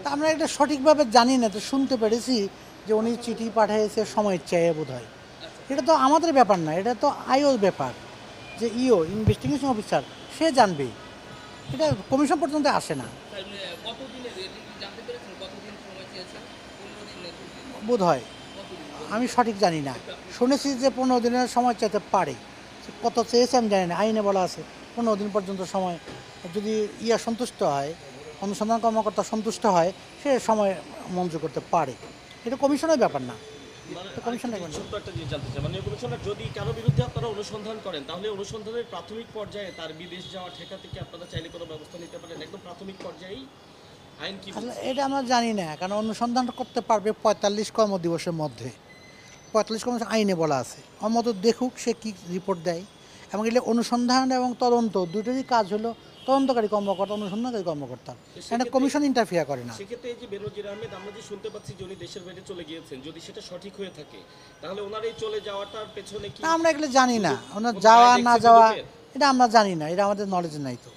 তা আমরা এটা সঠিকভাবে জানি না, তো শুনতে পেরেছি যে উনি চিঠি পাঠিয়েছে সময়ের চেয়ে বোধ হয়। এটা তো আমাদের ব্যাপার না, এটা তো আইওর ব্যাপার, যে ইনভেস্টিগেশন অফিসার, সে জানবে। এটা কমিশন পর্যন্ত আসে না কতদিনের এটা কি জানতে পেরেছেন? কতদিন সময় চেয়েছেন? 15 দিন না 20 দিন? বোধ হয়। কতদিন? আমি সঠিক জানি না, শুনেছি যে 15 দিনের সময় চাইতে পারে। কত চেয়েছে আমি জানি না, আইনে বলা আছে 15 দিন পর্যন্ত সময়। যদি সন্তুষ্ট হয়, অনুসন্ধান কর্মকর্তা সন্তুষ্ট হয়, সে সময় মঞ্জুর করতে পারে। এটা কমিশনের ব্যাপার না, মানে এটা আরেকটা কমিশনের জিনিস, ব্যাপার না। ছোট্ট একটা জিনিস জানতে চাই, মানে কমিশনার, যদি কারো বিরুদ্ধে আপনারা অনুসন্ধান করেন তাহলে অনুসন্ধানের প্রাথমিক পর্যায়ে তার বিদেশ যাওয়া ঠেকাতে কি আপনারা চাইলে কোনো ব্যবস্থা নিতে পারেন? একদম প্রাথমিক পর্যায়েই আইন কি আসলে বলছে? এটা আমরা জানি না, কারণ অনুসন্ধান করতে পারবে 45 কর্মদিবসের মধ্যে। 45 কর্মদিবস আইনে বলা আছে। আমার মতো দেখুক সে কী রিপোর্ট দেয়। এবং এগুলো অনুসন্ধান এবং তদন্ত দুটোরই কাজ হলো তদন্তকারী কর্মকর্তা, অনুসন্ধানকারী কর্মকর্তা। এটা সেক্ষেত্রে কমিশন ইন্টারফিয়ার করে না। সেক্ষেত্রে এই যে বেনজির আহমেদ, আমরা যে শুনতে পাচ্ছি যে উনি দেশের বাইরে চলে গিয়েছেন, যদি সেটা সঠিক হয়ে থাকে তাহলে ওনার এই চলে যাওয়াটার পেছনে কি তা আমরা এগুলো জানি না, ওনার কোনো যাওয়া দায় না দেখছে যাওয়া দুদকের? এটা আমরা জানি না, এটা আমাদের নলেজে নাই তো।